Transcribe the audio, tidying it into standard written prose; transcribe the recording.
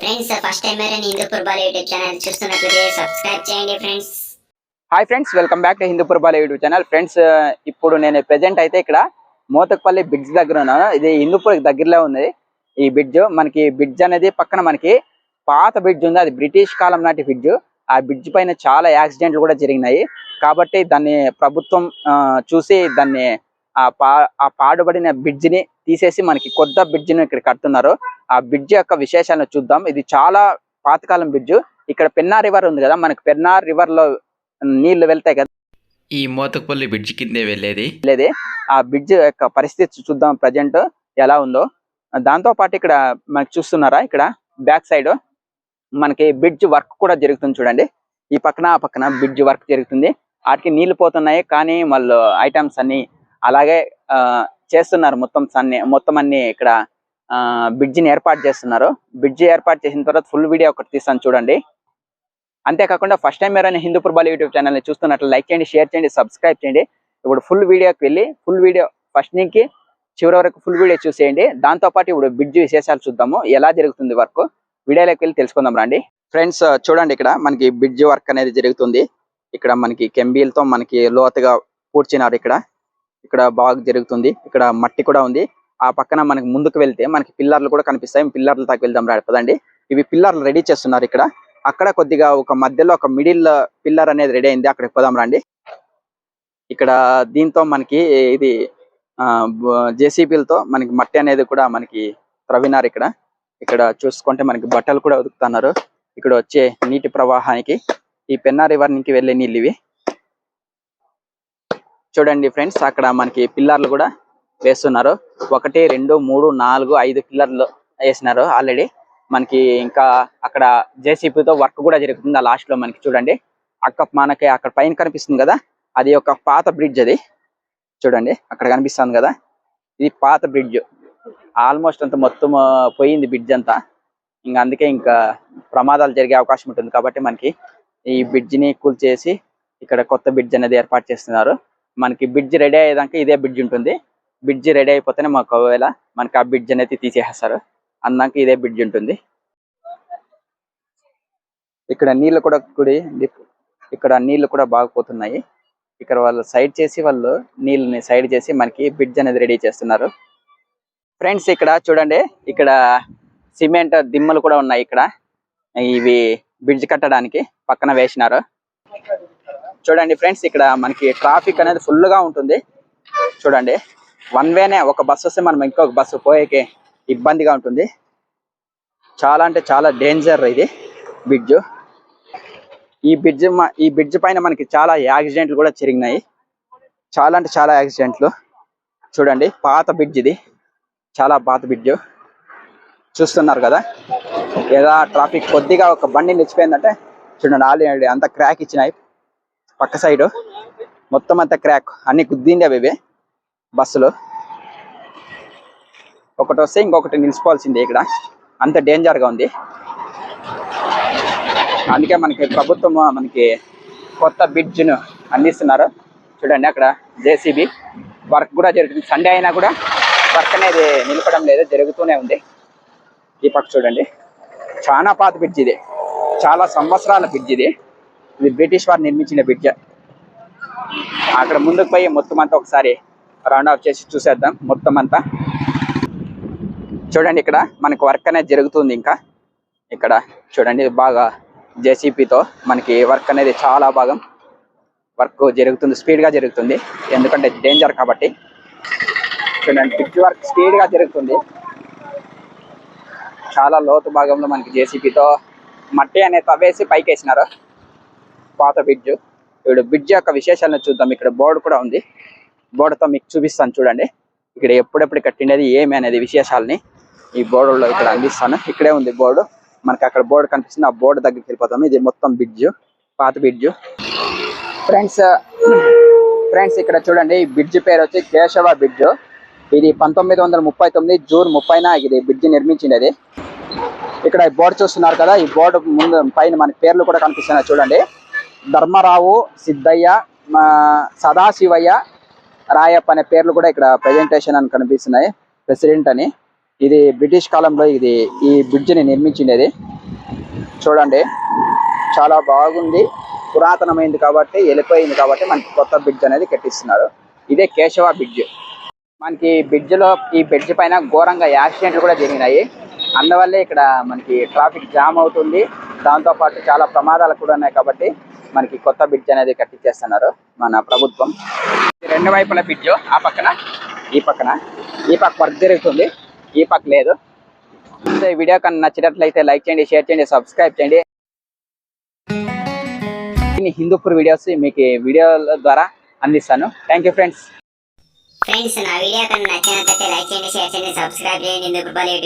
Friends first time Hindupurbalu YouTube channel చూస్తున్నట్లయితే subscribe చేయండి friends. Hi friends, welcome back to Hindupurbalu YouTube channel. Friends, ఇప్పుడు నేను present అయితే ఇక్కడ మోతకపల్లి బ్రిడ్జ్ దగ్గర ఉన్నాను. ఇది హిందూపూర్ దగ్గరలో ఉంది ఈ బ్రిడ్జ్. మనకి బ్రిడ్జ్ అనేది పక్కన మనకి పాత బ్రిడ్జ్ ఉంది, అది బ్రిటిష్ కాలం నాటి బ్రిడ్జ్. ఆ బ్రిడ్జ్ పైన చాలా యాక్సిడెంట్లు కూడా జరిగినాయి. కాబట్టి దాన్ని ప్రభుత్వం చూసి దాన్ని ఆ పాడుబడిన బ్రిడ్జ్ ని తీసేసి మనకి కొత్త బ్రిడ్జ్ ని ఇక్కడ కడుతున్నారు. ఆ బ్రిడ్జ్ యొక్క విశేషాలను చూద్దాం. ఇది చాలా పాతకాలం బ్రిడ్జ్. ఇక్కడ పెన్నా రివర్ ఉంది కదా, మనకి పెన్నా రివర్ లో నీళ్లు వెళ్తాయి కదా, ఈ మోతకపల్లి బ్రిడ్జ్ కిందే వెళ్ళేది. ఆ బ్రిడ్జ్ యొక్క పరిస్థితి చూద్దాం ప్రజెంట్ ఎలా ఉందో. దాంతో పాటు ఇక్కడ మనకి చూస్తున్నారా, ఇక్కడ బ్యాక్ సైడ్ మనకి బ్రిడ్జ్ వర్క్ కూడా జరుగుతుంది చూడండి. ఈ పక్కన ఆ పక్కన బ్రిడ్జ్ వర్క్ జరుగుతుంది. వాటికి నీళ్లు పోతున్నాయి, కానీ వాళ్ళు ఐటమ్స్ అన్ని అలాగే చేస్తున్నారు. మొత్తం అన్ని ఇక్కడ బ్రిడ్జిని ఏర్పాటు చేస్తున్నారు. బ్రిడ్జ్ ఏర్పాటు చేసిన తర్వాత ఫుల్ వీడియో ఒకటి తీస్తాను చూడండి. అంతేకాకుండా ఫస్ట్ టైం ఎవరైనా హిందూపుర్బాలు యూట్యూబ్ ఛానల్ని చూస్తున్నట్లు లైక్ చేయండి, షేర్ చేయండి, సబ్స్క్రైబ్ చేయండి. ఇప్పుడు ఫుల్ వీడియోకి వెళ్ళి ఫుల్ వీడియో ఫస్ట్ నుంచి చివరి వరకు ఫుల్ వీడియో చూసేయండి. దాంతోపాటు ఇప్పుడు బ్రిడ్జ్ విశేషాలు చూద్దాము, ఎలా జరుగుతుంది వర్క్. వీడియోలోకి వెళ్ళి తెలుసుకుందాం రండి. ఫ్రెండ్స్ చూడండి, ఇక్కడ మనకి బ్రిడ్జ్ వర్క్ అనేది జరుగుతుంది. ఇక్కడ మనకి కెంబీలతో మనకి లోతుగా పూడ్చినారు. ఇక్కడ బాగా జరుగుతుంది. ఇక్కడ మట్టి కూడా ఉంది. ఆ పక్కన మనకి ముందుకు వెళ్తే మనకి పిల్లర్లు కూడా కనిపిస్తాయి. పిల్లర్లు దాకా వెళ్దాం పదండి. ఇవి పిల్లర్లు రెడీ చేస్తున్నారు ఇక్కడ. అక్కడ కొద్దిగా ఒక మధ్యలో ఒక మిడిల్ పిల్లర్ అనేది రెడీ అయింది, అక్కడికి పోదాం రండి. ఇక్కడ దీంతో మనకి ఇది జేసీబీలతో మనకి మట్టి అనేది కూడా మనకి త్రవ్వినారు. ఇక్కడ చూసుకుంటే మనకి బట్టలు కూడా ఉతుకుతున్నారు. ఇక్కడ వచ్చే నీటి ప్రవాహానికి ఈ పెన్నా రివర్ నుంచి వెళ్ళే నీళ్ళు ఇవి. చూడండి ఫ్రెండ్స్, అక్కడ మనకి పిల్లర్లు కూడా వేస్తున్నారు. 1 2 3 4 5 పిల్లర్లు వేసినారు ఆల్రెడీ. మనకి ఇంకా అక్కడ జేసీబీతో వర్క్ కూడా జరుగుతుంది. ఆ లాస్ట్ లో మనకి చూడండి, మనకి అక్కడ పైన కనిపిస్తుంది కదా, అది ఒక పాత బ్రిడ్జ్. అది చూడండి అక్కడ కనిపిస్తుంది కదా, ఇది పాత బ్రిడ్జ్. ఆల్మోస్ట్ అంతా మొత్తం పోయింది బ్రిడ్జ్ అంతా. ఇంకా అందుకే ఇంకా ప్రమాదాలు జరిగే అవకాశం ఉంటుంది. కాబట్టి మనకి ఈ బ్రిడ్జ్ ని కూల్చేసి ఇక్కడ కొత్త బ్రిడ్జ్ అనేది ఏర్పాటు చేస్తున్నారు. మనకి బ్రిడ్జ్ రెడీ అయ్యేదాకా ఇదే బ్రిడ్జ్ ఉంటుంది. బ్రిడ్జ్ రెడీ అయిపోతేనే మాకు ఒకవేళ మనకి ఆ బ్రిడ్జ్ అనేది తీసేస్తారు, అందాక ఇదే బ్రిడ్జ్ ఉంటుంది. ఇక్కడ నీళ్లు కూడా ఇక్కడ నీళ్లు కూడా బాగా పోతున్నాయి. ఇక్కడ వాళ్ళు సైడ్ చేసి వాళ్ళు నీళ్ళని సైడ్ చేసి మనకి బ్రిడ్జ్ అనేది రెడీ చేస్తున్నారు. ఫ్రెండ్స్ ఇక్కడ చూడండి, ఇక్కడ సిమెంట్ దిమ్మలు కూడా ఉన్నాయి. ఇక్కడ ఇవి బ్రిడ్జ్ కట్టడానికి పక్కన వేసినారు. చూడండి ఫ్రెండ్స్, ఇక్కడ మనకి ట్రాఫిక్ అనేది ఫుల్ గా ఉంటుంది. చూడండి, వన్ వేనే ఒక బస్సు వస్తే మనం ఇంకొక బస్సు పోయేకే ఇబ్బందిగా ఉంటుంది. చాలా అంటే చాలా డేంజర్ ఇది బ్రిడ్జ్. ఈ బ్రిడ్జ్ పైన మనకి చాలా యాక్సిడెంట్లు కూడా జరిగినాయి. చాలా అంటే చాలా యాక్సిడెంట్లు. చూడండి, పాత బ్రిడ్జ్ ఇది, చాలా పాత బ్రిడ్జ్. చూస్తున్నారు కదా, ఎలా ట్రాఫిక్ కొద్దిగా ఒక బండి నిలిచిపోయిందంటే చూడండి, ఆల్రెడీ అంత క్రాక్ ఇచ్చినాయి. పక్క సైడ్ మొత్తం అంతా క్రాక్, అన్ని గుద్దిండే అవి బస్సులు. ఒకటి వస్తే ఇంకొకటి నిలిచిపోవాల్సిందే. ఇక్కడ అంత డేంజర్ గా ఉంది. అందుకే మనకి ప్రభుత్వం మనకి కొత్త బ్రిడ్జ్ ను అందిస్తున్నారు. చూడండి, అక్కడ జేసీబీ వర్క్ కూడా జరుగుతుంది. సండే అయినా కూడా వర్క్ అనేది నిలపడం లేదు, జరుగుతూనే ఉంది. ఈ పక్క చూడండి, చాలా పాత బ్రిడ్జ్ ఇది, చాలా సంవత్సరాల బ్రిడ్జ్ ఇది. ఇది బ్రిటిష్ వారు నిర్మించిన బ్రిడ్జ్. అక్కడ ముందుకు పోయి మొత్తం అంతా ఒకసారి రౌండ్ ఆఫ్ చేసి చూసేద్దాం మొత్తం అంతా. చూడండి, ఇక్కడ మనకి వర్క్ అనేది జరుగుతుంది. ఇంకా ఇక్కడ చూడండి, బాగా జేసీబీతో మనకి వర్క్ అనేది చాలా భాగం వర్క్ జరుగుతుంది. స్పీడ్ గా జరుగుతుంది, ఎందుకంటే డేంజర్ కాబట్టి. చూడండి, బ్రిడ్జ్ వర్క్ స్పీడ్ గా జరుగుతుంది. చాలా లోతు భాగంలో మనకి జేసీబీతో మట్టి అనేది తవ్వేసి పైకి వేసినారు. పాత బ్రిడ్జ్. ఇప్పుడు బ్రిడ్జ్ యొక్క విశేషాలను చూద్దాం. ఇక్కడ బోర్డు కూడా ఉంది, బోర్డుతో మీకు చూపిస్తాను చూడండి. ఇక్కడ ఎప్పుడెప్పుడు కట్టినది ఏమి అనేది విశేషాలని ఈ బోర్డులో ఇక్కడ అందిస్తాను. ఇక్కడే ఉంది బోర్డు, మనకి అక్కడ బోర్డు కనిపిస్తుంది. ఆ బోర్డు దగ్గరికి వెళ్ళిపోతాము. ఇది మొత్తం బ్రిడ్జ్, పాత బ్రిడ్జ్. ఫ్రెండ్స్ ఇక్కడ చూడండి, ఈ బ్రిడ్జ్ పేరు వచ్చి కేశవ బ్రిడ్జ్. ఇది 1939 జూన్ 30న ఇది బ్రిడ్జ్ నిర్మించినది. ఇక్కడ ఈ బోర్డు చూస్తున్నారు కదా, ఈ బోర్డు ముందు పైన మనకి పేర్లు కూడా కనిపిస్తున్నాయి చూడండి. ధర్మరావు, సిద్ధయ్య, సదాశివయ్య, రాయప్ప అనే పేర్లు కూడా ఇక్కడ ప్రెజెంటేషన్ అని కనిపిస్తున్నాయి. ప్రెసిడెంట్ అని. ఇది బ్రిటిష్ కాలంలో ఈ బ్రిడ్జ్ ని నిర్మించినది. చూడండి చాలా బాగుంది, పురాతనమైంది కాబట్టి వెళ్ళిపోయింది కాబట్టి మనకి కొత్త బ్రిడ్జ్ అనేది కట్టిస్తున్నారు. ఇదే కేశవ బ్రిడ్జ్. మనకి ఈ బ్రిడ్జ్ పైన ఘోరంగా యాక్సిడెంట్లు కూడా జరిగినాయి. అందువల్లే ఇక్కడ మనకి ట్రాఫిక్ జామ్ అవుతుంది. దాంతో పాటు చాలా ప్రమాదాలు కూడా ఉన్నాయి కాబట్టి మనకి కొత్త బ్రిడ్జ్ అనేది కట్టించేస్తున్నారు మన ప్రభుత్వం. రెండు వైపుల బ్రిడ్జ్, ఆ పక్కన ఈ పక్క వర్క్ జరుగుతుంది, ఈ పక్క లేదు. ఈ వీడియో కన్నా నచ్చినట్లయితే లైక్ చేయండి, షేర్ చేయండి, సబ్స్క్రైబ్ చేయండి. హిందూపూర్ వీడియోస్ మీకు వీడియోల ద్వారా అందిస్తాను. Thank you friends. ఫ్రెండ్స్, నా వీడియో కన్నా నచ్చినట్లయితే లైక్ చేయండి, షేర్ చేయండి, సబ్స్క్రైబ్ చేయండి హిందూపుర్ బాలు యూట్యూబ్